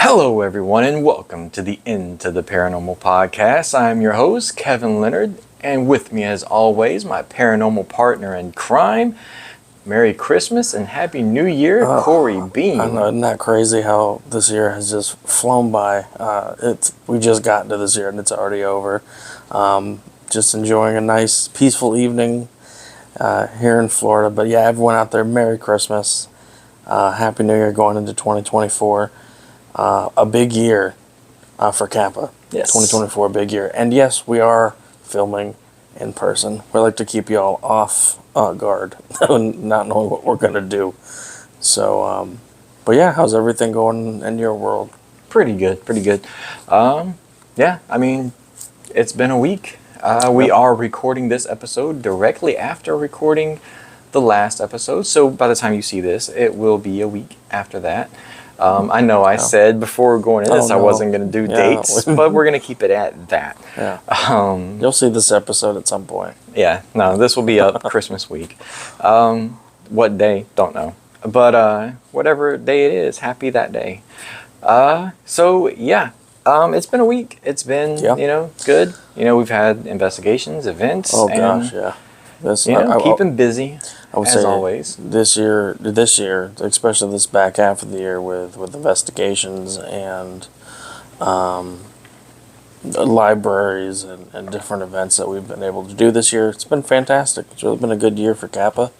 Hello, everyone, and welcome to the Into the Paranormal podcast. I'm your host, Kevin Leonard, and with me, as always, my paranormal partner in crime. Merry Christmas and Happy New Year, Corey Bean. I know, isn't that crazy how this year has just flown by? We just got into this year and it's already over. Just enjoying a nice, peaceful evening here in Florida. But yeah, everyone out there, Merry Christmas, Happy New Year going into 2024. A big year for Kappa. Yes. 2024, big year. And yes, we are filming in person. We like to keep y'all off guard, not knowing what we're going to do. So, but yeah, how's everything going in your world? Pretty good. Yeah, I mean, it's been a week. We are recording this episode directly after recording the last episode. So by the time you see this, it will be a week after that. I know I said before going into this I wasn't going to do dates, but we're going to keep it at that. Yeah. You'll see this episode at some point. Yeah, no, this will be up Christmas week. What day? Don't know. But whatever day it is, happy that day. So yeah, it's been a week. It's been, good. We've had investigations, events. Oh gosh, yeah. Keeping busy. I would as say always. This year, especially this back half of the year with investigations and libraries and different events that we've been able to do this year, it's been fantastic. It's really been a good year for Kappa.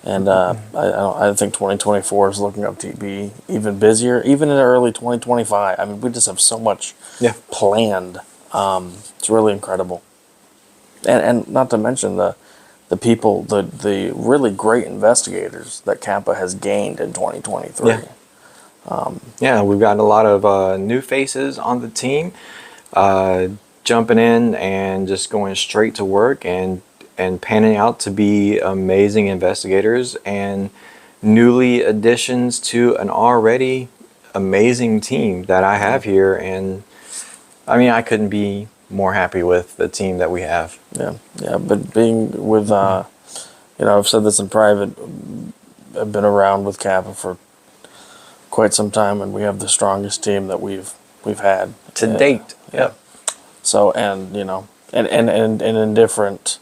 And I think 2024 is looking up to be even busier, even in early 2025. I mean, we just have so much planned. It's really incredible. And not to mention the people, the really great investigators that Kappa has gained in 2023. Yeah, we've got a lot of new faces on the team, jumping in and just going straight to work and panning out to be amazing investigators and newly additions to an already amazing team that I have here. And I mean, I couldn't be more happy with the team that we have. Yeah, but being with, I've said this in private, I've been around with Kappa for quite some time, and we have the strongest team that we've had to date. Yeah. So, and in different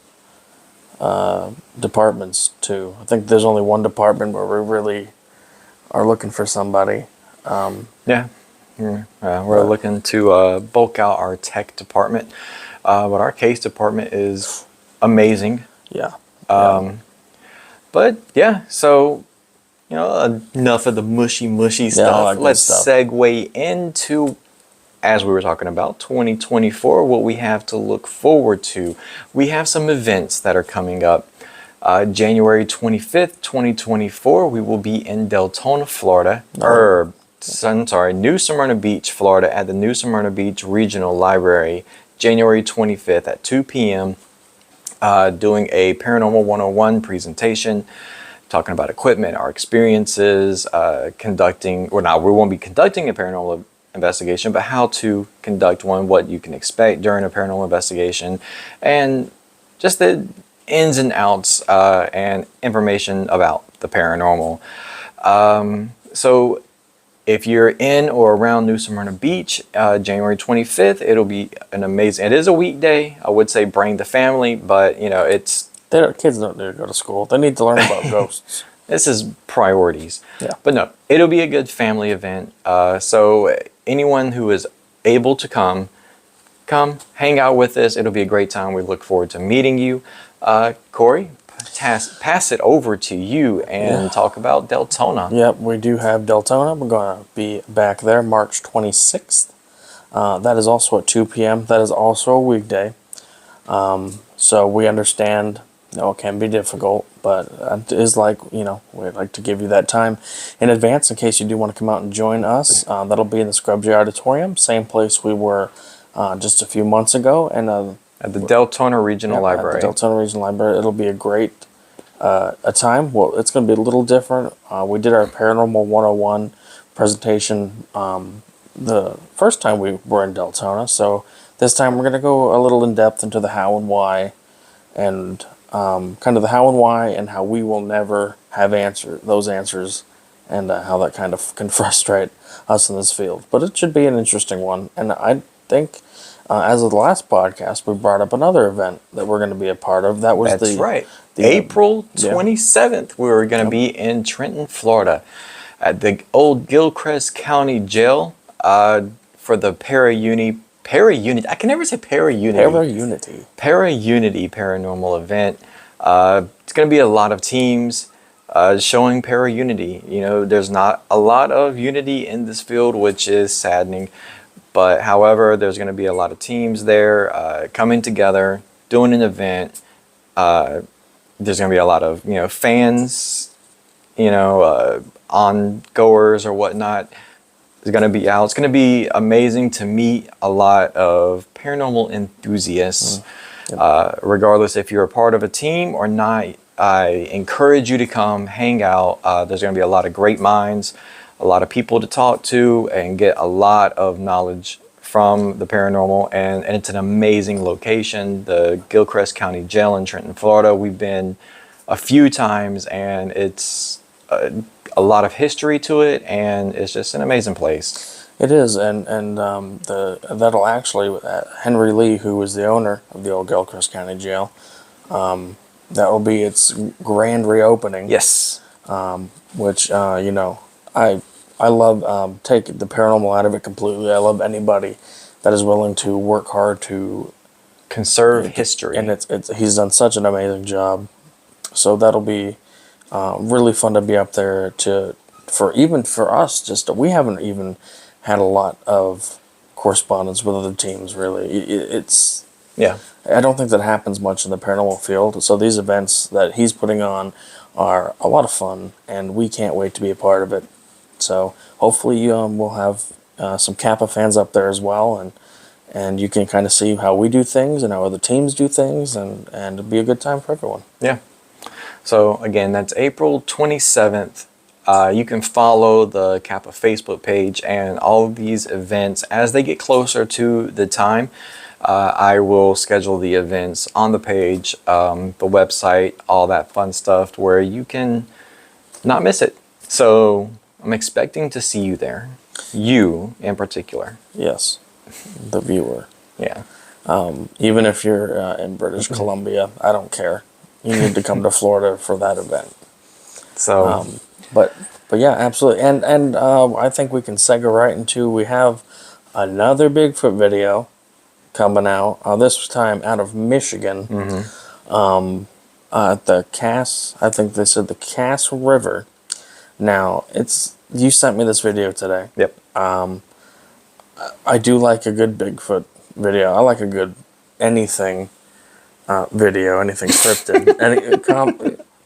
departments too. I think there's only one department where we really are looking for somebody. We're looking to bulk out our tech department, but our case department is amazing. But yeah, so enough of the mushy stuff. Let's segue into, as we were talking about, 2024, what we have to look forward to. We have some events that are coming up. January 25th, 2024, we will be in Deltona, Florida, New Smyrna Beach, Florida, at the New Smyrna Beach Regional Library, January 25th at 2 p.m., doing a Paranormal 101 presentation, talking about equipment, our experiences, we won't be conducting a paranormal investigation, but how to conduct one, what you can expect during a paranormal investigation, and just the ins and outs and information about the paranormal. So if you're in or around New Smyrna Beach, January 25th, it'll be an amazing. It is a weekday. I would say bring the family, but kids don't need to go to school. They need to learn about ghosts. This is priorities. Yeah. But no, it'll be a good family event. So anyone who is able to come hang out with us. It'll be a great time. We look forward to meeting you. Corey, pass it over to you and talk about Deltona. Yep, we do have Deltona. We're going to be back there March 26th. That is also at 2 p.m. That is also a weekday. So we understand, it can be difficult, but it is we'd like to give you that time in advance in case you do want to come out and join us. That'll be in the Scrubsy Auditorium, same place we were just a few months ago, and at the Deltona Regional Library. At the Deltona Regional Library. It'll be a great a time. Well, it's going to be a little different. We did our Paranormal 101 presentation the first time we were in Deltona, so this time we're going to go a little in depth into the how and why, and kind of the how and why, and how we will never have those answers and how that kind of can frustrate us in this field. But it should be an interesting one. And I think, as of the last podcast, we brought up another event that we're going to be a part of. That was That's right. April 27th, we were going to be in Trenton, Florida, at the old Gilchrist County Jail for the Para-Unity. I can never say Para-Unity. Para-Unity paranormal event. It's going to be a lot of teams showing Para-Unity. You know, there's not a lot of unity in this field, which is saddening. But however, there's going to be a lot of teams there coming together, doing an event. There's going to be a lot of, fans, on-goers or whatnot. Is going to be out. It's going to be amazing to meet a lot of paranormal enthusiasts. Regardless if you're a part of a team or not, I encourage you to come hang out. There's going to be a lot of great minds, a lot of people to talk to, and get a lot of knowledge from the paranormal. And it's an amazing location, the Gilchrist County Jail in Trenton, Florida. We've been a few times, and it's a lot of history to it, and it's just an amazing place. It is, and that'll actually, Henry Lee, who was the owner of the old Gilchrist County Jail, that will be its grand reopening. Yes. Which, I love, take the paranormal out of it completely. I love anybody that is willing to work hard to conserve history. And he's done such an amazing job. So that'll be really fun to be up there for us. We haven't even had a lot of correspondence with other teams, really. I don't think that happens much in the paranormal field. So these events that he's putting on are a lot of fun, and we can't wait to be a part of it. So hopefully we'll have some Kappa fans up there as well, and you can kind of see how we do things and how other teams do things, and it'll be a good time for everyone. Yeah. So again, that's April 27th. You can follow the Kappa Facebook page and all of these events as they get closer to the time. I will schedule the events on the page, the website, all that fun stuff where you can not miss it. So I'm expecting to see you there. You in particular. Yes. The viewer. Yeah. Even if you're in British Columbia, I don't care. You need to come to Florida for that event. So, but yeah, absolutely. And I think we can segue right into, we have another Bigfoot video coming out. This time out of Michigan. At the Cass, I think they said the Cass River. Now, you sent me this video today. Yep. I do like a good Bigfoot video. I like a good anything video, anything cryptid.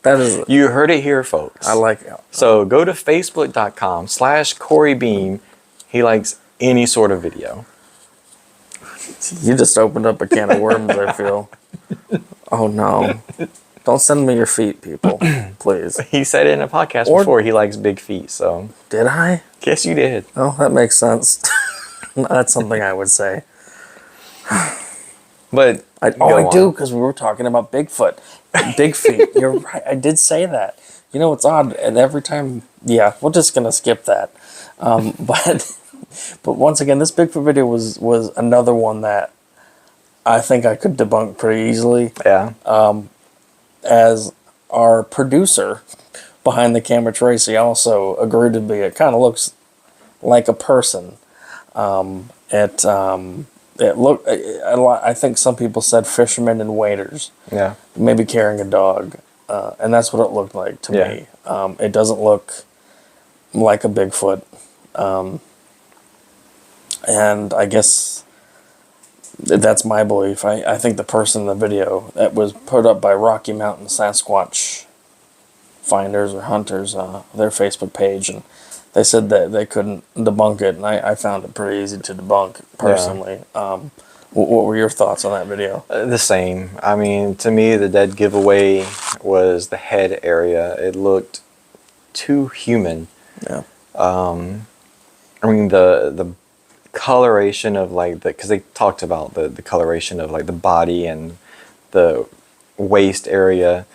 That is. You heard it here, folks. I like it. So go to facebook.com/Corey Beam. He likes any sort of video. You just opened up a can of worms, I feel. Oh, no. Don't send me your feet, people. Please. He said it in a podcast before. He likes big feet, so. Did I? Yes, you did. Oh, that makes sense. That's something I would say. But I do, because we were talking about Bigfoot. Big feet. You're right. I did say that. You know, it's odd. And every time, yeah, we're just going to skip that. But once again, this Bigfoot video was another one that I think I could debunk pretty easily. Yeah. As our producer behind the camera, Tracy, also agreed to be. It kind of looks like a person. It looked a lot. I think some people said fishermen and waders. Yeah. Maybe carrying a dog, and that's what it looked like to me. It doesn't look like a Bigfoot, and I guess that's my belief. I think the person in the video that was put up by Rocky Mountain Sasquatch Finders or Hunters, their Facebook page, and they said that they couldn't debunk it, and I found it pretty easy to debunk personally. Yeah. What were your thoughts on that video? The same. I mean, to me, the dead giveaway was the head area. It looked too human. Yeah. I mean, the coloration of because they talked about the coloration of the body and the waist area.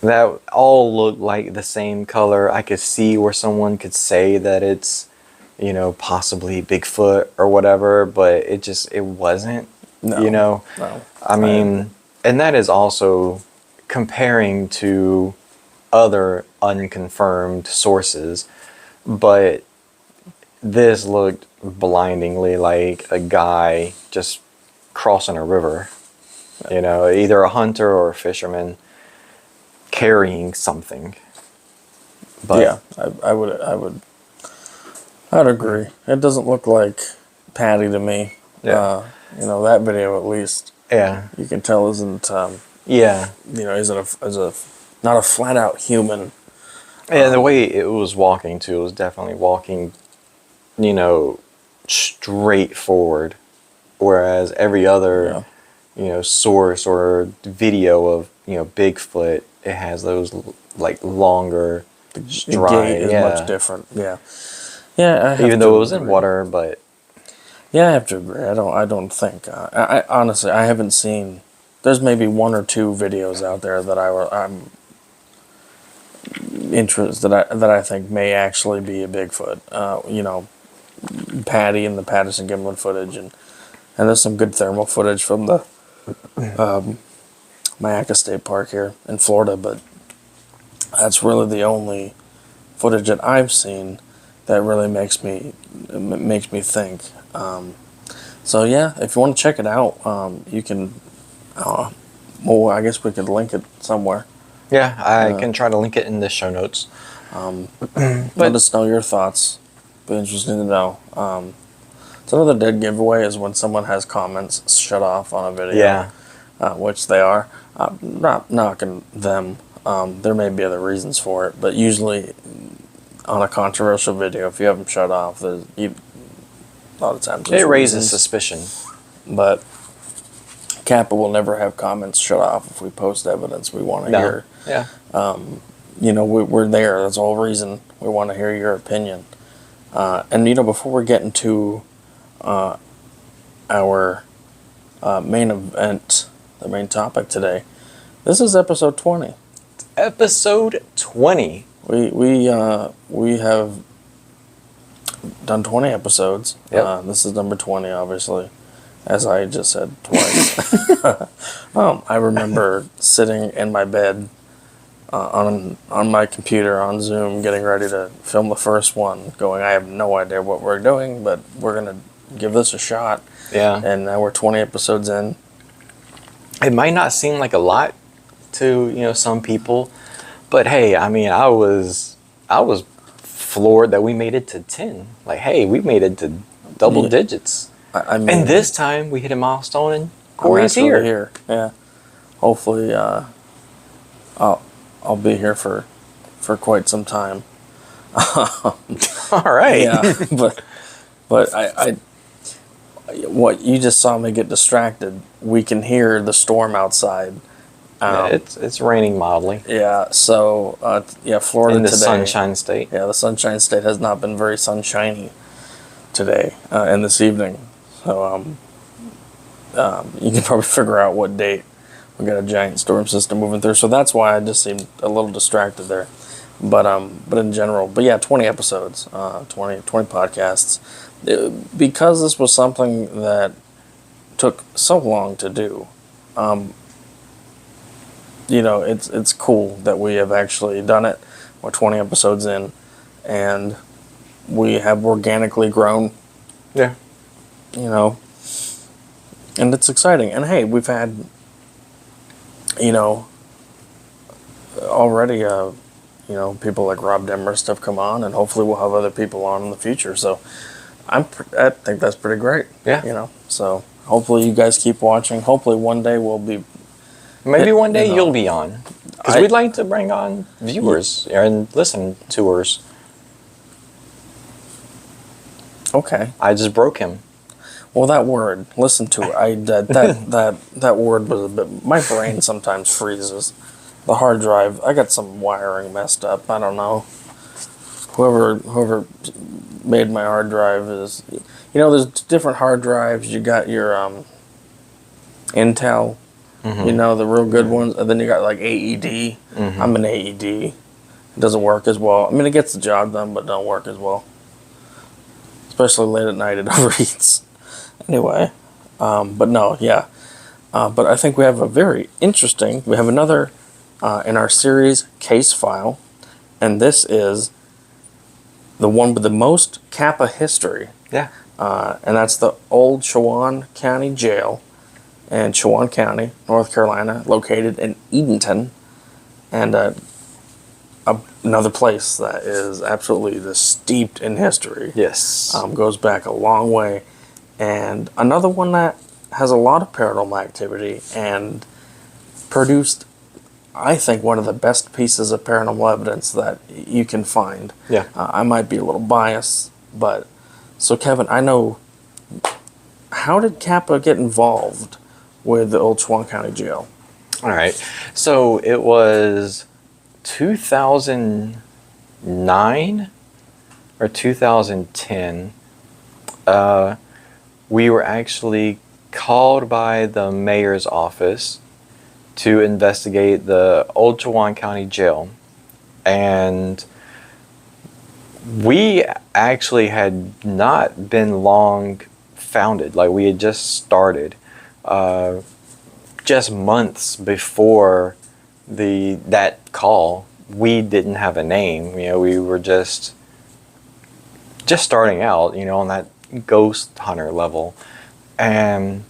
that all looked like the same color. I could see where someone could say that it's, possibly Bigfoot or whatever, but it wasn't, No. I mean, and that is also comparing to other unconfirmed sources, but this looked blindingly like a guy just crossing a river, either a hunter or a fisherman carrying something. But yeah, I'd agree. It doesn't look like Patty to me. Yeah. That video at least. Yeah. You can tell isn't. Yeah. Is a not a flat out human. Yeah, the way it was walking too, it was definitely walking, straight forward, whereas every other, source or video of Bigfoot, it has those like longer stride. The gait is much different. Yeah. Yeah, even though it was in water, but yeah, I have to agree. I don't think. I honestly, I haven't seen. There's maybe one or two videos out there that I'm interested that I think may actually be a Bigfoot. Patty and the Patterson Gimlin footage, and there's some good thermal footage from the Mayaca State Park here in Florida, but that's really the only footage that I've seen that really makes me think. So yeah, if you want to check it out, you can. I guess we could link it somewhere. Yeah, I can try to link it in the show notes. Let us know your thoughts. Be interesting to know. It's another dead giveaway is when someone has comments shut off on a video. Yeah. Which they are. Not knocking them. There may be other reasons for it, but usually on a controversial video, if you have them shut off, a lot of times it raises suspicion. But Kappa will never have comments shut off if we post evidence we want to hear. Yeah. We're there. That's the whole reason we want to hear your opinion. And before we get into our main event, the main topic today, this is episode 20. Episode 20. We have done 20 episodes. Yep. This is number 20, obviously, as I just said twice. I remember sitting in my bed on my computer on Zoom, getting ready to film the first one, going, I have no idea what we're doing, but we're going to give this a shot. Yeah. And now we're 20 episodes in. It might not seem like a lot to, some people, but hey, I mean, I was floored that we made it to 10. Like, hey, we made it to double digits. I mean, and this time we hit a milestone and Corey's here. Yeah. Hopefully, I'll be here for quite some time. All right. Yeah, but I what you just saw me get distracted. We can hear the storm outside. Yeah, it's raining mildly. Yeah. So Florida in the today, Sunshine State. Yeah, the Sunshine State has not been very sunshiny today and this evening. So you can probably figure out what date we got a giant storm system moving through. So that's why I just seemed a little distracted there. But in general, 20 episodes, 20 podcasts. Because this was something that took so long to do, it's cool that we have actually done it. We're 20 episodes in, and we have organically grown. Yeah. And it's exciting. And hey, we've had, already, people like Rob Demarest have come on, and hopefully we'll have other people on in the future. So I think that's pretty great. Yeah. So hopefully you guys keep watching. Hopefully one day we'll be. Maybe one day you'll be on. Because we'd like to bring on viewers and listen to us. Okay. I just broke him. Well, that word, listen to it. That word was a bit. My brain sometimes freezes. The hard drive. I got some wiring messed up. I don't know. Whoever made my hard drive is. There's different hard drives. You got your Intel You know, the real good ones. And then you got like AED. I'm an AED. It doesn't work as well. I mean, it gets the job done, but don't work as well. Especially late at night, it overheats. Anyway, but no, yeah. But I think we have we have another in our series case file, and this is the one with the most Kappa history. Yeah. And that's the old Chowan County Jail in Chowan County, North Carolina, located in Edenton. And another place that is absolutely steeped in history. Yes. Goes back a long way. And another one that has a lot of paranormal activity and produced, I think, one of the best pieces of paranormal evidence that you can find. Yeah. I might be a little biased, but... So, Kevin, I know... How did Kappa get involved with the old Chowan County Jail? All right. So, it was 2009 or 2010. We were actually called by the mayor's office to investigate the old Chowan County Jail. And we actually had not been long founded. Like, we had just started. Just months before that call, we didn't have a name. You know, we were just starting out, you know, on that ghost hunter level. And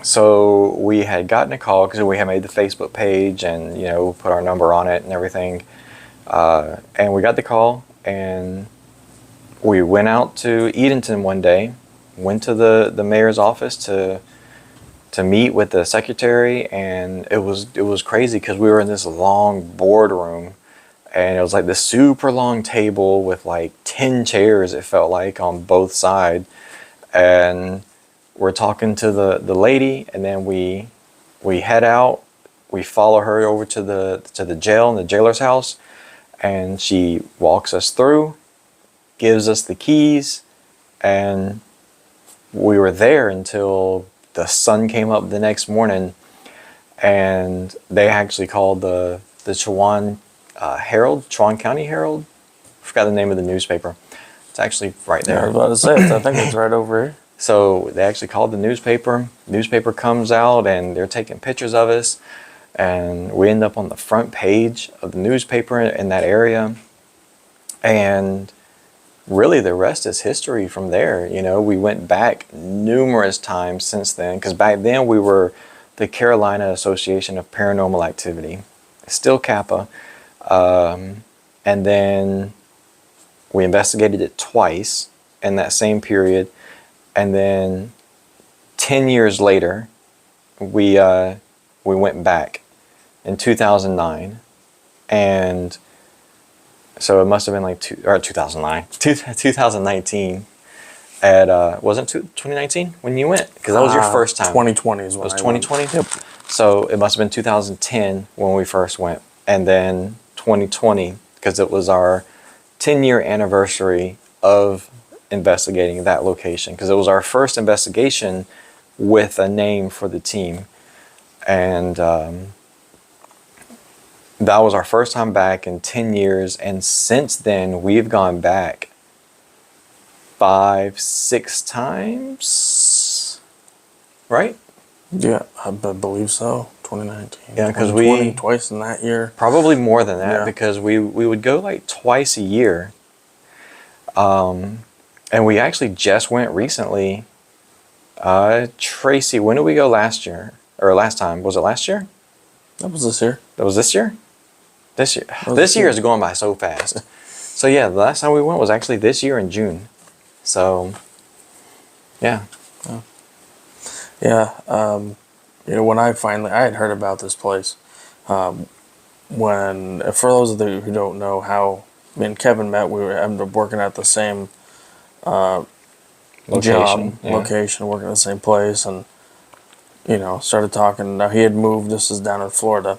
so we had gotten a call because we had made the Facebook page and, you know, put our number on it and everything. And we got the call, and we went out to Edenton one day, went to the mayor's office to meet with the secretary, and it was crazy because we were in this long boardroom, and it was like this super long table with like 10 chairs, it felt like, on both sides. And we're talking to the lady, and then we head out. We follow her over to the jail and the jailer's house, and she walks us through, gives us the keys, and we were there until the sun came up the next morning. And they actually called the Chowan Herald, Chowan County Herald. I forgot the name of the newspaper. It's actually right there. Yeah, I was about to say, I think it's right over here. So they actually called the newspaper. Newspaper comes out, and they're taking pictures of us. And we end up on the front page of the newspaper in that area. And really, the rest is history from there. You know, we went back numerous times since then, because back then we were the Carolina Association of Paranormal Activity, still Kappa. And then we investigated it twice in that same period. And then 10 years later, we went back in 2009. And so it must have been like 2019. Wasn't 2019 when you went? Because that was your first time. 2020 is when it was 2020? Yep. So it must have been 2010 when we first went. And then 2020, because it was our 10-year anniversary of investigating that location. Because it was our first investigation with a name for the team. And that was our first time back in 10 years. And since then, we've gone back 5-6 times, right? Yeah, I believe so. 2019. Yeah, because we twice in that year. Probably more than that, Yeah. because we would go like twice a year. And we actually just went recently. Tracy, when did we go last year? Or last time? Was it last year? That was this year. That was this year? This year. This year is going by so fast. So yeah, the last time we went was actually this year in June. So, yeah. Yeah. You know, when I had heard about this place, for those of you who don't know how me and Kevin met, we ended up working at the same location, working at the same place, and, you know, started talking. Now, he had moved. This is down in Florida.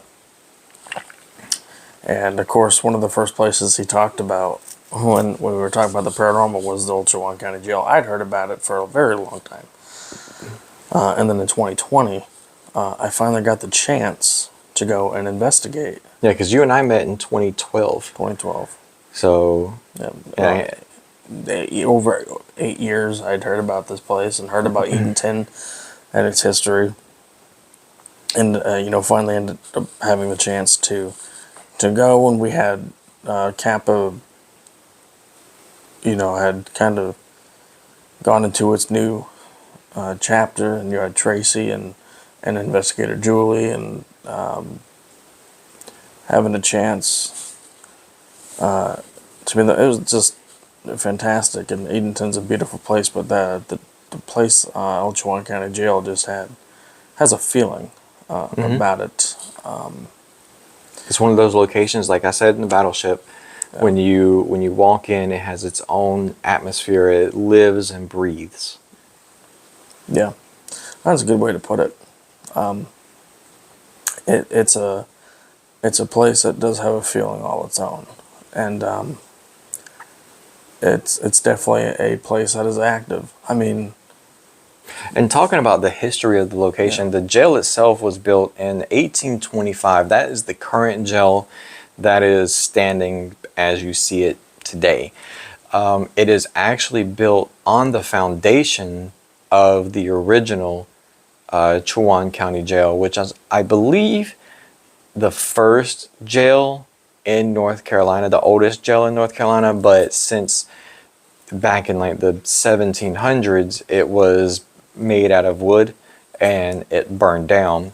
And, of course, one of the first places he talked about when we were talking about the paranormal was the old Chowan County Jail. I'd heard about it for a very long time. And then in 2020, I finally got the chance to go and investigate. Yeah, because you and I met in 2012. 2012. So, Over 8 years, I'd heard about this place and heard about Eatonton and its history. And, finally ended up having the chance to go, and we had Kappa, had kind of gone into its new chapter, and you had Tracy and investigator Julie, and having a chance to be there. It was just fantastic, and Edenton's a beautiful place, but the place, Old Chowan County Jail, just has a feeling about it. It's one of those locations, like I said in the Battleship, when you walk in, it has its own atmosphere. It lives and breathes. Yeah, that's a good way to put it. It's a place that does have a feeling all its own, and it's definitely a place that is active. I mean, and talking about the history of the location, the jail itself was built in 1825. That is the current jail that is standing as you see it today. It is actually built on the foundation of the original Chowan County Jail, which is, I believe, the first jail in North Carolina, the oldest jail in North Carolina. But since back in like the 1700s, it was made out of wood and it burned down.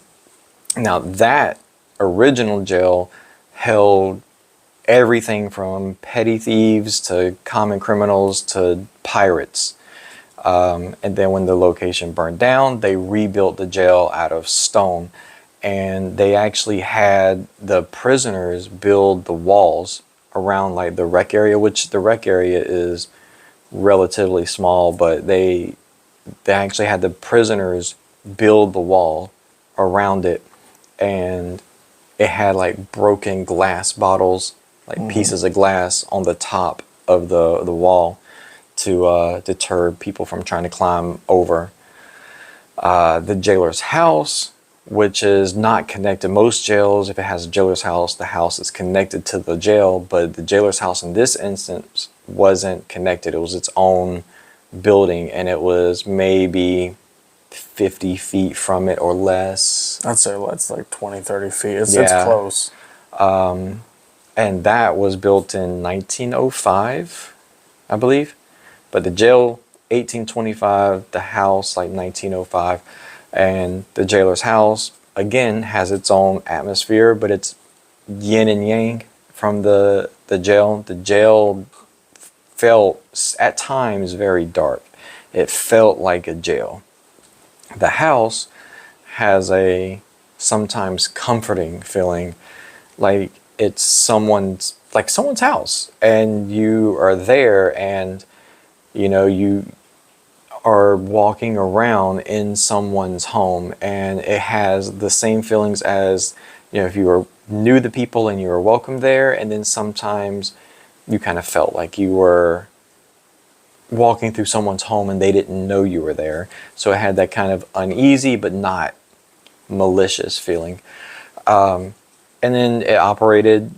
Now that original jail held everything from petty thieves to common criminals to pirates. And then when the location burned down, they rebuilt the jail out of stone. And they actually had the prisoners build the walls around like the rec area, which the rec area is relatively small, but they actually had the prisoners build the wall around it, and it had like broken glass bottles, like pieces of glass on the top of the wall to deter people from trying to climb over. The jailer's house, which is not connected. Most jails, if it has a jailer's house, the house is connected to the jail, but the jailer's house in this instance wasn't connected. It was its own building, and it was maybe 50 feet from it or less. I'd say that's like 20, 30 feet. It's close. And that was built in 1905, I believe. But the jail, 1825, the house, like 1905. And the jailer's house, again, has its own atmosphere, but it's yin and yang from the jail. The jail felt, at times, very dark. It felt like a jail. The house has a sometimes comforting feeling, like it's someone's house, and you are there, and you are walking around in someone's home, and it has the same feelings as if you knew the people and you were welcome there, and then sometimes you kind of felt like you were walking through someone's home and they didn't know you were there. So it had that kind of uneasy but not malicious feeling. And then it operated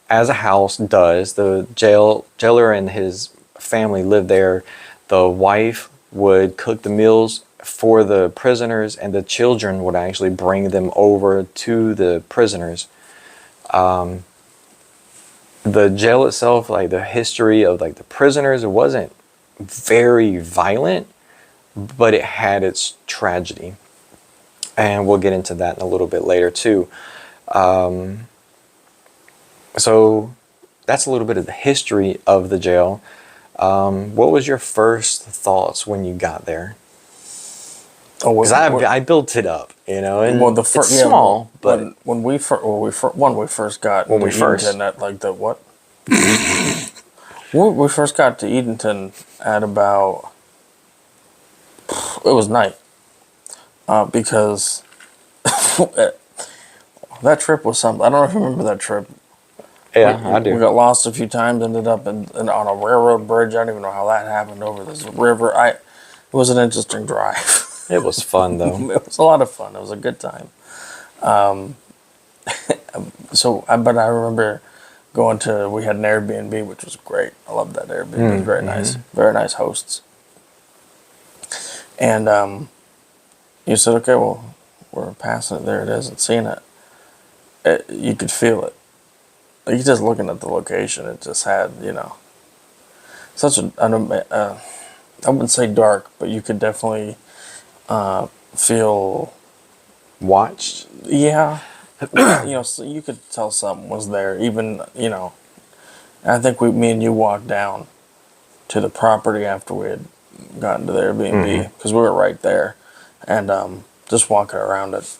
as a house does. The jailer and his family lived there. The wife would cook the meals for the prisoners, and the children would actually bring them over to the prisoners. The jail itself, like the history of like the prisoners, it wasn't very violent, but it had its tragedy. And we'll get into that in a little bit later too. So that's a little bit of the history of the jail. What was your first thoughts when you got there? Because I built it up, and it's small, but when we first got when we first Edenton at like the what? We first got to Edenton at about, it was night, because that trip was something. I don't know if you remember that trip. Yeah, I do. We got lost a few times, ended up in on a railroad bridge. I don't even know how that happened over this river. It was an interesting drive. It was fun, though. It was a lot of fun. It was a good time. But I remember we had an Airbnb, which was great. I loved that Airbnb. It was very nice. Very nice hosts. And you said, okay, well, we're passing it. There it is, and seeing it. You could feel it. Like, just looking at the location, it just had, such I wouldn't say dark, but you could definitely feel Watched? Yeah. So you could tell something was there. Even, I think me and you walked down to the property after we had gotten to the Airbnb, because we were right there. And just walking around it,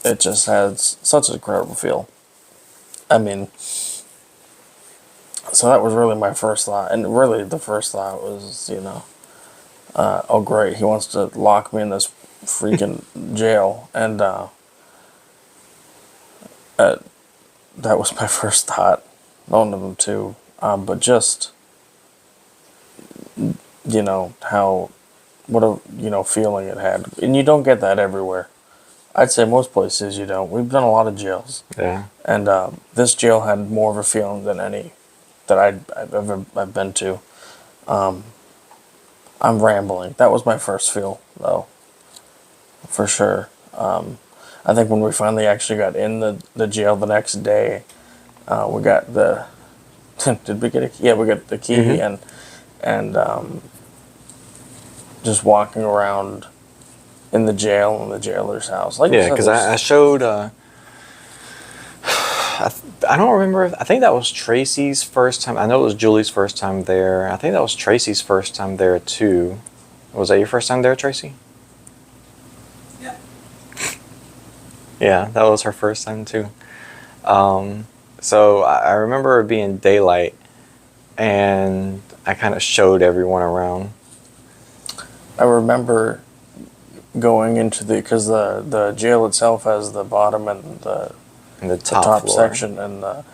it just has such an incredible feel. I mean, so that was really my first thought. And really the first thought was, oh great, he wants to lock me in this freaking jail. And that was my first thought. None of them too. But just, what a, feeling it had. And you don't get that everywhere. I'd say most places you don't. We've done a lot of jails. Yeah. And this jail had more of a feeling than any that I've been to. I'm rambling. That was my first feel, though, for sure. I think when we finally actually got in the jail the next day, we got the did we get a key? Yeah, we got the key, and just walking around in the jail and the jailer's house. Like, yeah, because I showed. I don't remember. I think that was Tracy's first time. I know it was Julie's first time there. I think that was Tracy's first time there too. Was that your first time there, Tracy? Yeah. Yeah, that was her first time too. So I remember it being daylight, and I kind of showed everyone around. I remember going into because the jail itself has the bottom and the top section, and the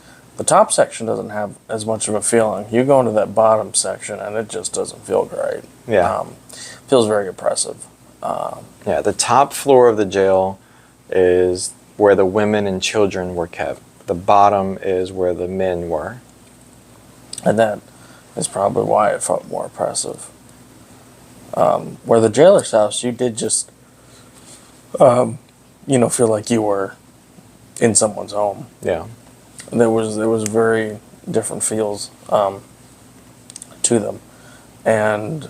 top section doesn't have as much of a feeling. You go into that bottom section, and it just doesn't feel great. Yeah. Feels very oppressive. Yeah, the top floor of the jail is where the women and children were kept. The bottom is where the men were. And that is probably why it felt more oppressive. Where the jailer's house, you did just, feel like you were in someone's home. Yeah. There was very different feels to them. And,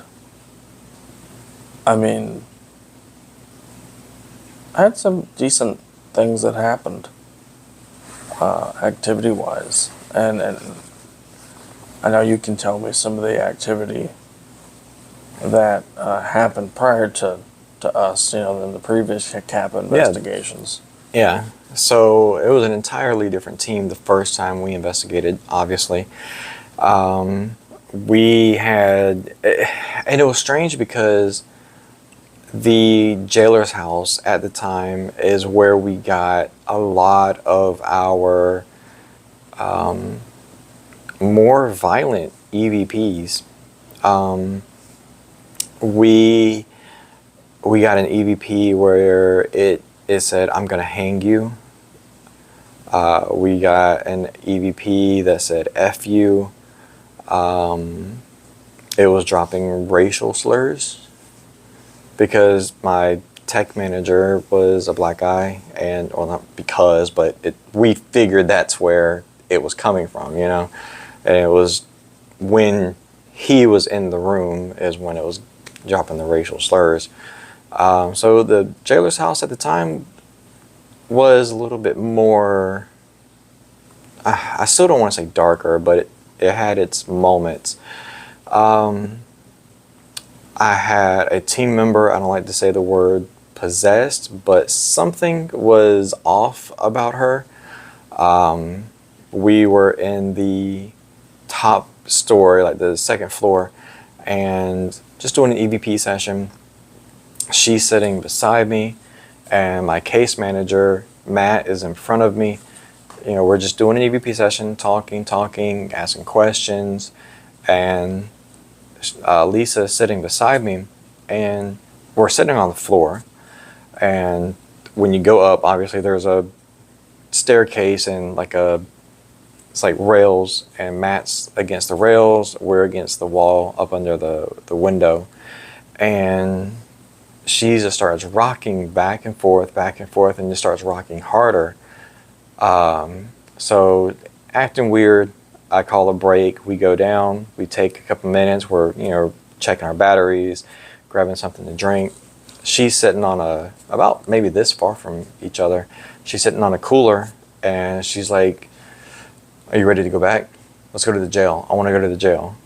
I mean, I had some decent things that happened, activity-wise. And I know you can tell me some of the activity that happened prior to us, in the previous CAPA investigations. Yeah. So it was an entirely different team the first time we investigated, obviously. We had, and it was strange because the jailer's house at the time is where we got a lot of our more violent EVPs. We got an EVP where it said, "I'm gonna hang you." We got an EVP that said, "F you." It was dropping racial slurs because my tech manager was a black guy, and, well, not because, but we figured that's where it was coming from, and it was when he was in the room is when it was dropping the racial slurs. So the jailer's house at the time was a little bit more, I still don't want to say darker, but it had its moments. I had a team member, I don't like to say the word possessed, but something was off about her. We were in the top story, like the second floor, and just doing an EVP session. She's sitting beside me, and my case manager, Matt, is in front of me. We're just doing an EVP session, talking, asking questions, and Lisa is sitting beside me, and we're sitting on the floor, and when you go up, obviously there's a staircase and it's like rails, and Matt's against the rails, we're against the wall up under the window, and she just starts rocking back and forth, and just starts rocking harder. So acting weird, I call a break. We go down. We take a couple minutes. We're checking our batteries, grabbing something to drink. She's sitting on about maybe this far from each other. She's sitting on a cooler, and she's like, "Are you ready to go back? Let's go to the jail. I want to go to the jail."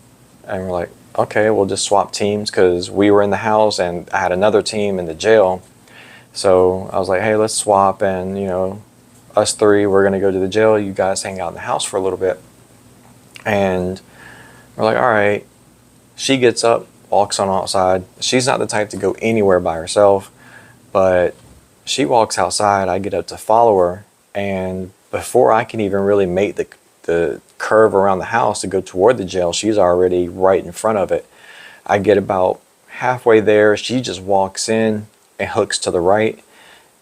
And we're like, "Okay, we'll just swap teams," because we were in the house and I had another team in the jail. So I was like, "Hey, let's swap, and us three, we're gonna go to the jail. You guys hang out in the house for a little bit." And we're like, "All right." She gets up, walks on outside. She's not the type to go anywhere by herself, but she walks outside. I get up to follow her, and before I can even really make the curve around the house to go toward the jail, she's already right in front of it. I get about halfway there. She just walks in and hooks to the right,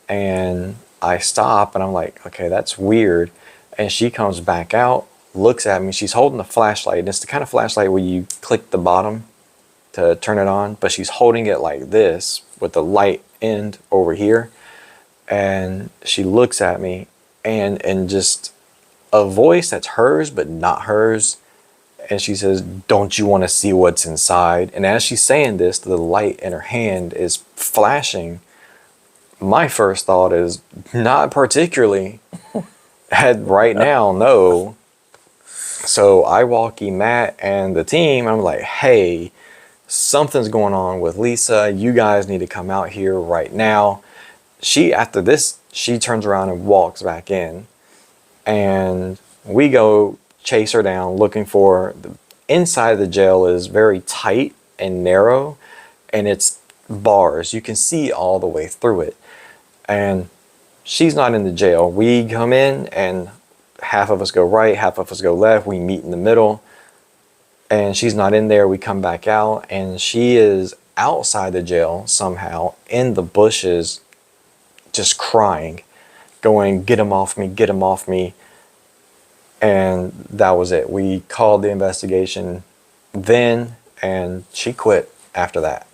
and I stop, and I'm like, okay, that's weird. And she comes back out, looks at me. She's holding a flashlight, and it's the kind of flashlight where you click the bottom to turn it on, but she's holding it like this with the light end over here. And she looks at me, and just a voice that's hers but not hers, and she says, "Don't you want to see what's inside?" And as she's saying this, the light in her hand is flashing. My first thought is, not particularly. Right now, no. So I walkie Matt and the team. I'm like, "Hey, something's going on with Lisa. You guys need to come out here right now." After this, she turns around and walks back in. And we go chase her down, looking for inside of the jail is very tight and narrow, and it's bars. You can see all the way through it. And she's not in the jail. We come in, and half of us go right, half of us go left. We meet in the middle, and she's not in there. We come back out, and she is outside the jail somehow in the bushes, just crying, going, "Get him off me, get him off me." And that was it. We called the investigation then, and she quit after that.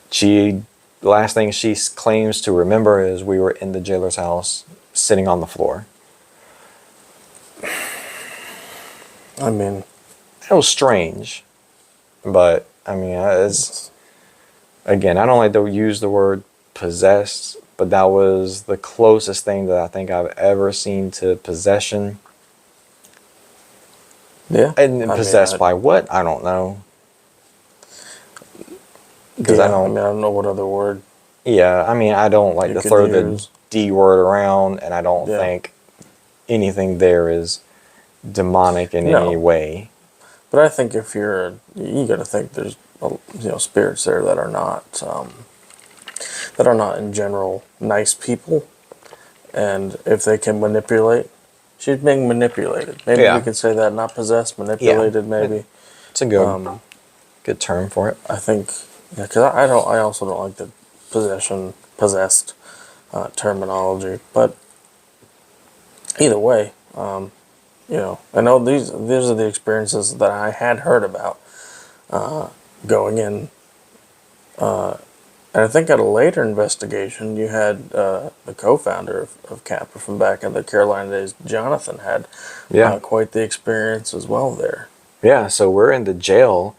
The last thing she claims to remember is we were in the jailer's house, sitting on the floor. I mean, it was strange, but I mean, again, I don't like to use the word possessed, but that was the closest thing that I think I've ever seen to possession. Yeah. And possessed by what? I don't know. Because I don't know what other word. Yeah, I mean, I don't like to throw the D word around, and I don't think anything there is demonic in any way. But I think if you got to think there's spirits there that are not in general nice people, and if they can manipulate, she's being manipulated. Maybe we could say that, not possessed, manipulated. Maybe it's a good term for it. I think because I also don't like the possessed terminology, but either way. I know these are the experiences that I had heard about going in. And I think at a later investigation, you had the co-founder of Kappa from back in the Carolina days, Jonathan, had quite the experience as well there. Yeah, so we're in the jail,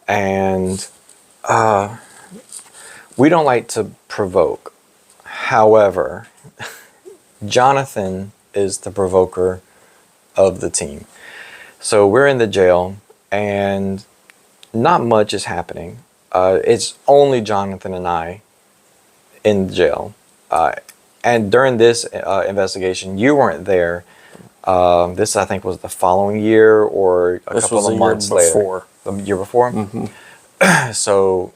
and we don't like to provoke. However, Jonathan is the provoker of the team. So we're in the jail, and not much is happening. It's only Jonathan and I in the jail. And during this investigation, you weren't there. This, I think, was the following year or a couple of months later. The year before? Mm-hmm. So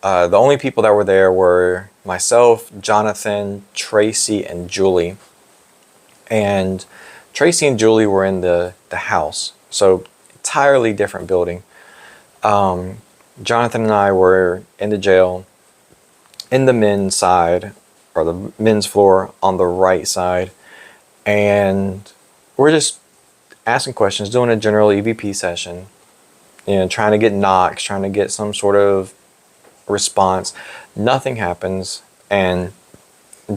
the only people that were there were myself, Jonathan, Tracy, and Julie. And Tracy and Julie were in the house, so entirely different building. Jonathan and I were in the jail. in the men's side, or the men's floor on the right side, and we're just asking questions, doing a general EVP session, trying to get knocks, trying to get some sort of response. Nothing happens, and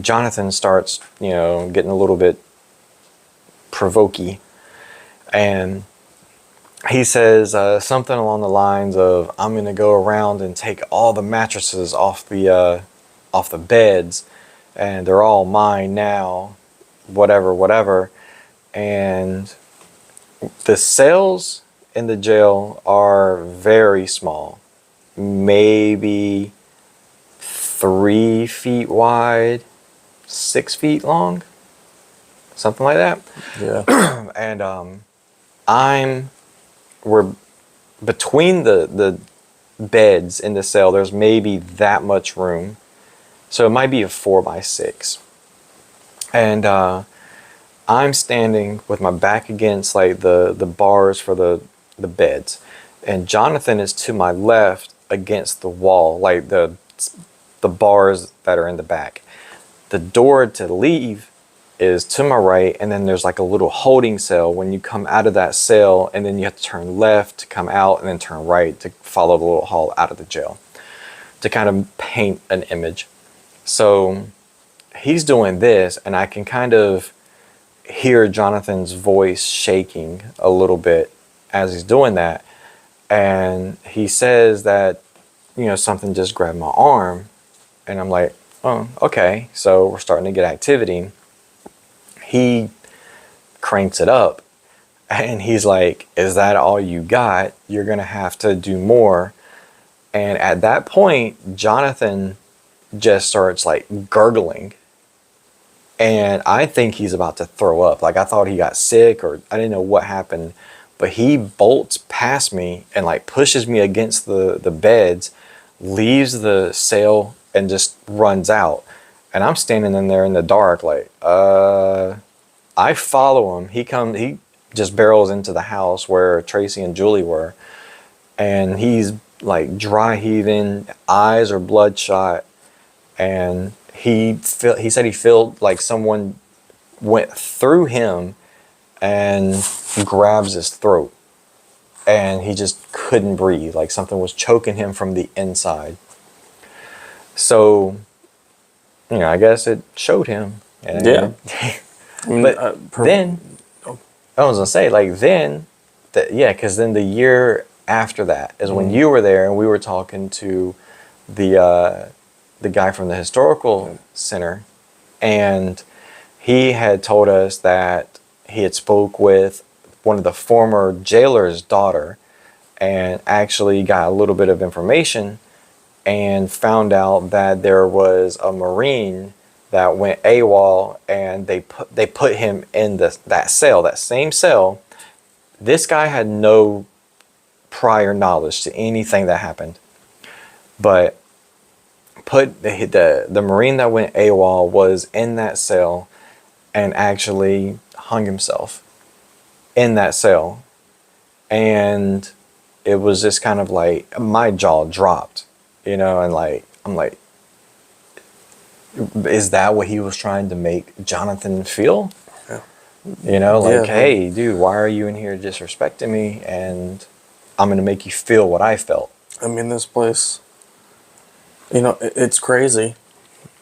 Jonathan starts, getting a little bit provoky, and he says something along the lines of, "I'm going to go around and take all the mattresses off the beds, and they're all mine now, whatever, whatever." And the cells in the jail are very small, maybe 3 feet wide, 6 feet long, something like that. Yeah. And we're between the beds in the cell. There's maybe that much room, so it might be a 4x6. And I'm standing with my back against like the bars for the beds, and Jonathan is to my left against the wall, like the bars that are in the back. The door to leave is to my right, and then there's like a little holding cell when you come out of that cell, and then you have to turn left to come out, and then turn right to follow the little hall out of the jail, to kind of paint an image. So he's doing this, and I can kind of hear Jonathan's voice shaking a little bit as he's doing that. And he says that, something just grabbed my arm, and I'm like, oh, okay. So we're starting to get activity. He cranks it up, and he's like, "Is that all you got? You're going to have to do more." And at that point, Jonathan just starts like gurgling. And I think he's about to throw up. Like, I thought he got sick, or I didn't know what happened. But he bolts past me and like pushes me against the beds, leaves the cell, and just runs out. And I'm standing in there in the dark like, I follow him. He just barrels into the house where Tracy and Julie were. And he's like dry heaving, eyes are bloodshot. And he said he felt like someone went through him and grabs his throat. And he just couldn't breathe, like something was choking him from the inside. So, I guess it showed him. And Yeah. but then, I was gonna say, like, because then the year after that is when you were there, and we were talking to the guy from the historical center, and he had told us that he had spoke with one of the former jailer's daughter, and actually got a little bit of information, and found out that there was a Marine that went AWOL, and they put him in that same cell. This guy had no prior knowledge to anything that happened, but put the Marine that went AWOL was in that cell, and actually hung himself in that cell. And it was just kind of like, my jaw dropped, and like, I'm like, is that what he was trying to make Jonathan feel? Yeah. Hey, dude, why are you in here disrespecting me? And I'm going to make you feel what I felt. I mean, this place, it's crazy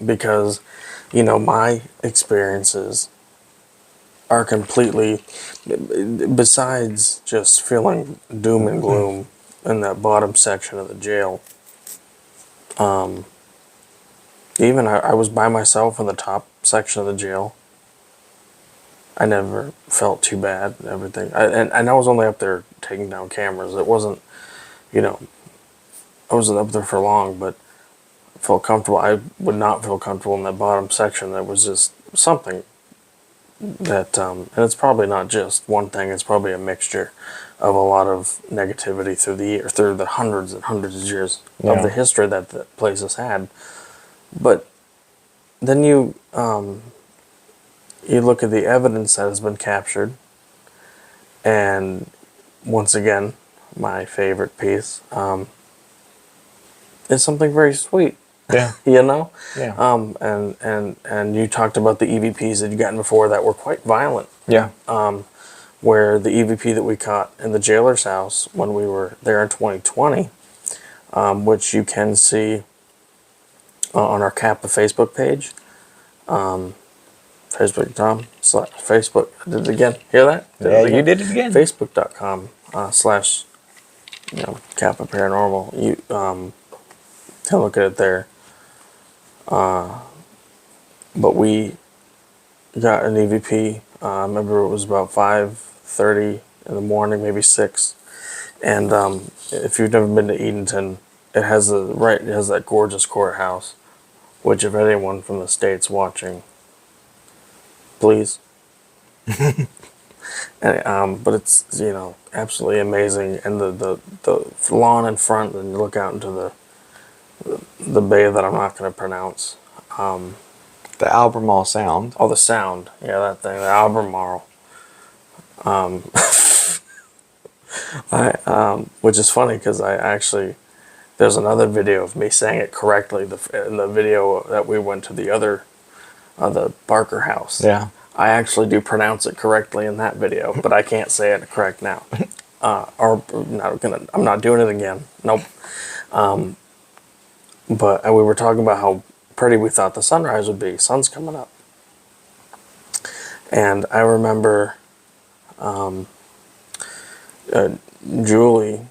because, my experiences are completely, besides just feeling doom and gloom in that bottom section of the jail. Even I was by myself in the top section of the jail. I never felt too bad and everything. And I was only up there taking down cameras. It wasn't, I wasn't up there for long, but I felt comfortable. I would not feel comfortable in that bottom section. There was just something that, and it's probably not just one thing. It's probably a mixture of a lot of negativity through the hundreds and hundreds of years of the history that the place has had. But then you look at the evidence that has been captured, and once again, my favorite piece is something very sweet. Yeah. You know? Yeah. And you talked about the EVPs that you'd gotten before that were quite violent. Yeah. Where the EVP that we caught in the jailer's house when we were there in 2020, which you can see on our Kappa Facebook page, Facebook. I did it again. Hear that? Yeah, you did it again. Facebook.com slash Kappa Paranormal. You can look at it there. But we got an EVP. I remember it was about 5:30 in the morning, maybe 6. And if you've never been to Edenton, it has that gorgeous courthouse. Which, if anyone from the States watching, please. But it's absolutely amazing, and the lawn in front, and you look out into the bay that I'm not going to pronounce. The Albemarle Sound. Oh, the sound, yeah, that thing, the Albemarle. Which is funny because there's another video of me saying it correctly. In the video that we went to the Barker house. Yeah. I actually do pronounce it correctly in that video, but I can't say it correct now. I'm not doing it again. Nope. But we were talking about how pretty we thought the sunrise would be. Sun's coming up. And I remember Julie,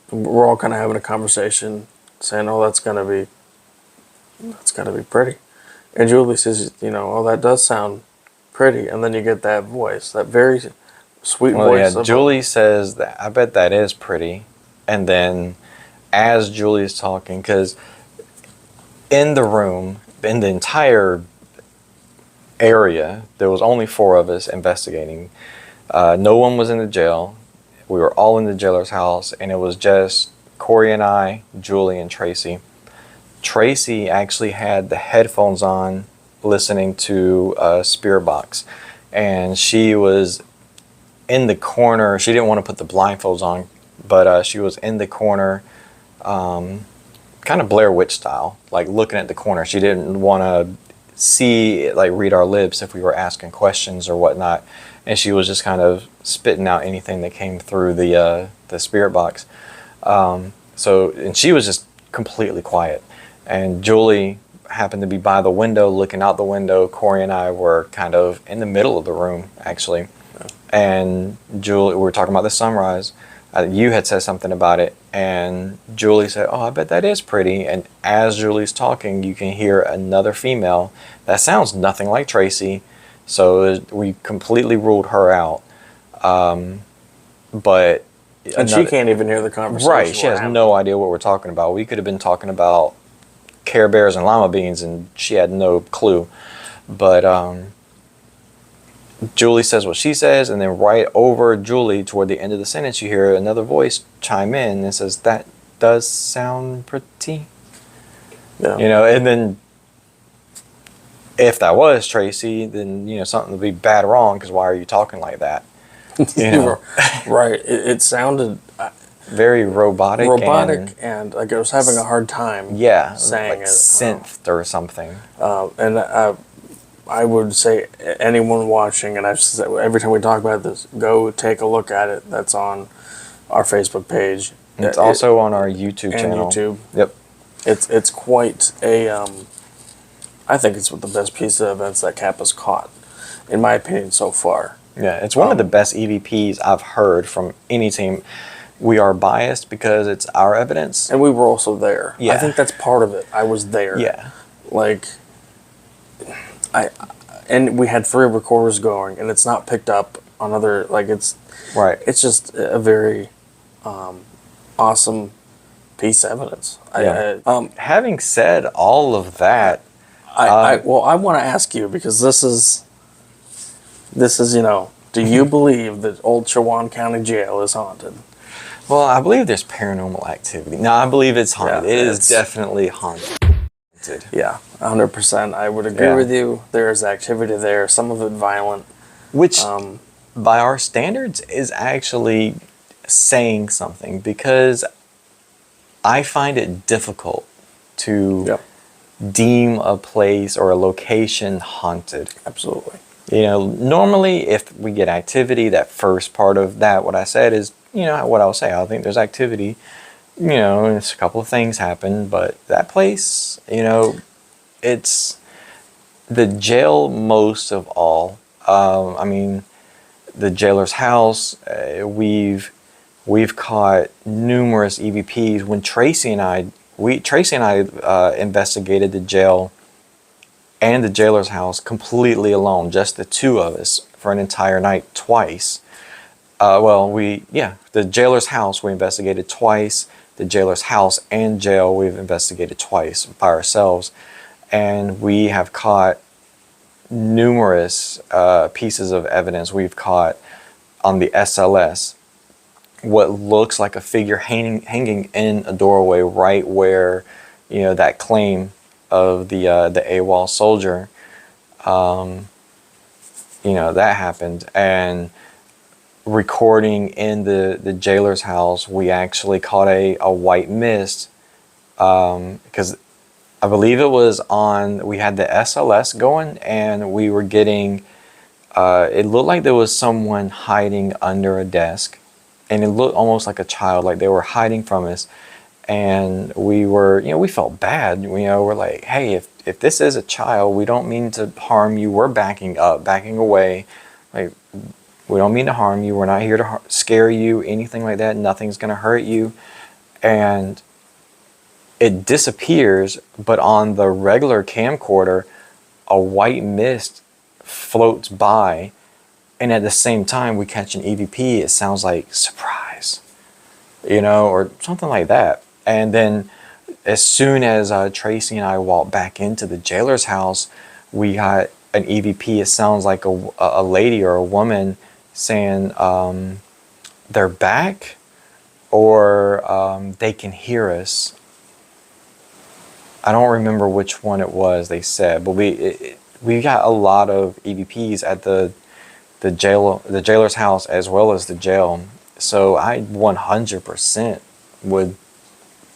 we're all kind of having a conversation saying, oh, that's gotta be pretty. And Julie says, oh, that does sound pretty. And then you get that voice, that very sweet voice. Yeah, Julie says that, I bet that is pretty. And then as Julie's talking, because in the room, in the entire area, there was only 4 of us investigating. No one was in the jail. We were all in the jailer's house, and it was just Corey and I, Julie, and Tracy. Tracy actually had the headphones on listening to a spirit box, and she was in the corner. She didn't want to put the blindfolds on, but she was in the corner, kind of Blair Witch style, like looking at the corner. She didn't want to see, like, read our lips if we were asking questions or whatnot, and she was just kind of spitting out anything that came through the spirit box. And she was just completely quiet. And Julie happened to be by the window, looking out the window. Corey and I were kind of in the middle of the room, actually. Yeah. And Julie, we were talking about the sunrise. You had said something about it, and Julie said, oh, I bet that is pretty. And as Julie's talking, you can hear another female that sounds nothing like Tracy. So we completely ruled her out. But she can't even hear the conversation. Right, she has no idea what we're talking about. We could have been talking about Care Bears and llama beans, and she had no clue. But Julie says what she says, and then right over Julie, toward the end of the sentence, you hear another voice chime in and says, that does sound pretty. Yeah. And then if that was Tracy, then something would be bad wrong, because why are you talking like that? Right. It sounded very robotic, and like I was having a hard time. Yeah, saying like it, synth or something. And I would say anyone watching, and I've said every time we talk about this, go take a look at it. That's on our Facebook page. It's also on our YouTube channel. YouTube. Yep. It's quite a. I think it's the best piece of evidence that Kappa's caught, in my opinion, so far. Yeah, it's one of the best EVPs I've heard from any team. We are biased because it's our evidence. And we were also there. Yeah. I think that's part of it. I was there. Yeah. And we had 3 recorders going, and it's not picked up on other, it's... Right. It's just a very awesome piece of evidence. Yeah. Having said all of that... I want to ask you, because this is, do you believe that old Chowan County Jail is haunted? Well, I believe there's paranormal activity. No, I believe it's haunted. Yeah, it is definitely haunted. Yeah, 100%. I would agree with you. There is activity there, some of it violent. Which, by our standards, is actually saying something, because I find it difficult to deem a place or a location haunted. Absolutely. You know, normally if we get activity, that first part of that, what I said is, you know, what I'll say. I think there's activity, you know, and it's a couple of things happen, but that place, you know, it's the jail most of all. I mean, the jailer's house, we've caught numerous EVPs. When Tracy and I investigated the jail and the jailer's house completely alone, just the two of us for an entire night twice. The jailer's house we investigated twice. The jailer's house and jail we've investigated twice by ourselves, and we have caught numerous pieces of evidence. We've caught on the SLS what looks like a figure hanging in a doorway right where, you know, that claim of the AWOL soldier, you know, that happened. And recording in the jailer's house, we actually caught a white mist, because I believe it was we had the SLS going, and we were getting, it looked like there was someone hiding under a desk, and it looked almost like a child, like they were hiding from us. And we were, you know, we felt bad. You know, we're like, hey, if this is a child, we don't mean to harm you. We're backing away. Like, we don't mean to harm you. We're not here to scare you, anything like that. Nothing's going to hurt you. And it disappears, but on the regular camcorder, a white mist floats by, and at the same time we catch an EVP. It sounds like surprise, you know, or something like that. And then as soon as Tracy and I walked back into the jailer's house, we got an EVP. It sounds like a lady or a woman saying they're back, or they can hear us. I don't remember which one it was they said, but we got a lot of EVPs at the jailer's house as well as the jail. So I 100% would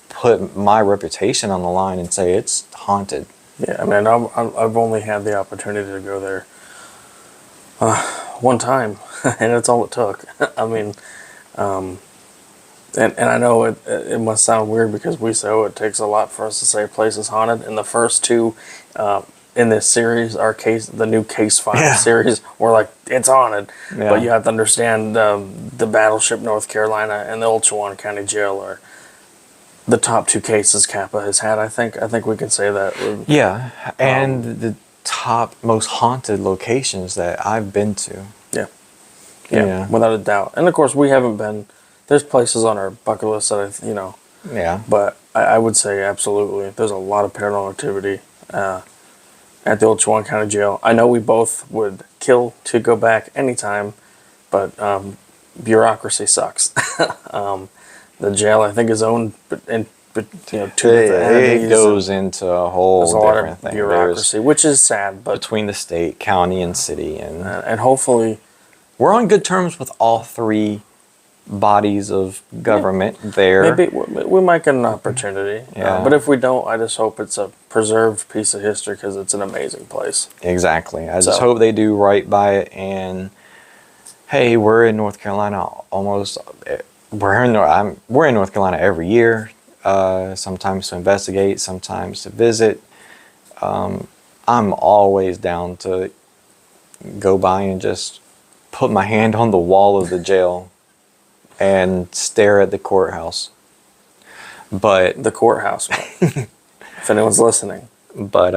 put my reputation on the line and say it's haunted. Yeah, I mean, I've only had the opportunity to go there one time, and that's all it took. I mean, and I know it must sound weird because we say, oh, it takes a lot for us to say a place is haunted. And the first two in this series, the new Case File series, were like, it's haunted. Yeah. But you have to understand the Battleship North Carolina and the old Chowan County Jail are the top two cases Kappa has had. I think we can say that. Yeah, and the top most haunted locations that I've been to. Yeah, without a doubt. And of course, we haven't been. There's places on our bucket list that Yeah. But I would say absolutely, there's a lot of paranormal activity at the old Chowan County Jail. I know we both would kill to go back anytime, but bureaucracy sucks. The jail, I think, is owned two different entities. It goes into a whole different thing. Bureaucracy, which is sad, but between the state, county, and city, and hopefully we're on good terms with all three bodies of government there. Maybe we might get an opportunity. Yeah. But if we don't, I just hope it's a preserved piece of history because it's an amazing place. Exactly. I just hope they do right by it. And hey, we're in North Carolina almost. We're in North Carolina every year. Sometimes to investigate, sometimes to visit. I'm always down to go by and just put my hand on the wall of the jail and stare at the courthouse. But the courthouse, if anyone's listening. But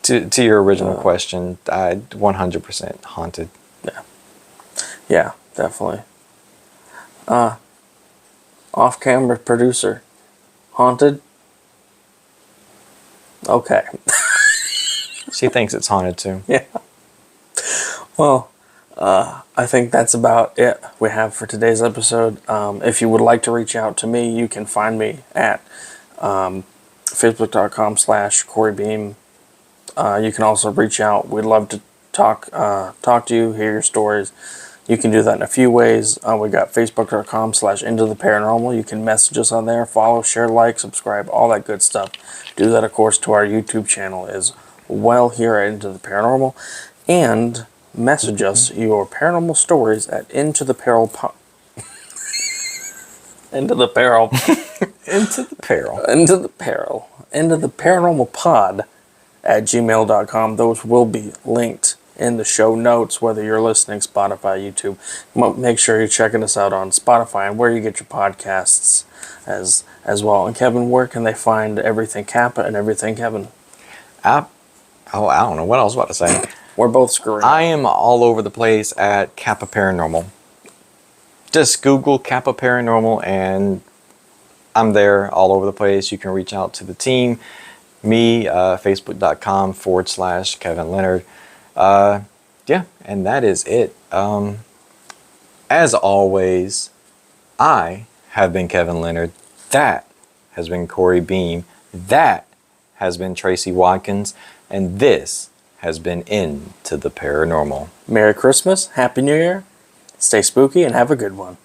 to your original question, I 100% haunted. Yeah, definitely. Off-camera producer, haunted. Okay. She thinks it's haunted too. Yeah. Well, I think that's about it we have for today's episode. If you would like to reach out to me, you can find me at facebook.com/Corey Beam. You can also reach out. We'd love to talk to you, hear your stories. You can do that in a few ways. We got facebook.com/IntoTheParanormal. You can message us on there, follow, share, like, subscribe, all that good stuff. Do that, of course, to our YouTube channel as well here at Into the Paranormal. And message us your paranormal stories at Into the Peril. Into the Peril. Into the Peril. Into the Peril. Into the Paranormal Pod at gmail.com. Those will be linked in the show notes, whether you're listening Spotify, YouTube. Make sure you're checking us out on Spotify and where you get your podcasts as well. And Kevin, where can they find everything Kappa and everything Kevin? I don't know what I was about to say. We're both screwing. I am all over the place at Kappa Paranormal. Just Google Kappa Paranormal and I'm there all over the place. You can reach out to the team. Me, facebook.com/Kevin Leonard. Yeah, and that is it. As always, I have been Kevin Leonard. That has been Corey Beam. That has been Tracy Watkins. And this has been Into the Paranormal. Merry Christmas, Happy New Year, stay spooky, and have a good one.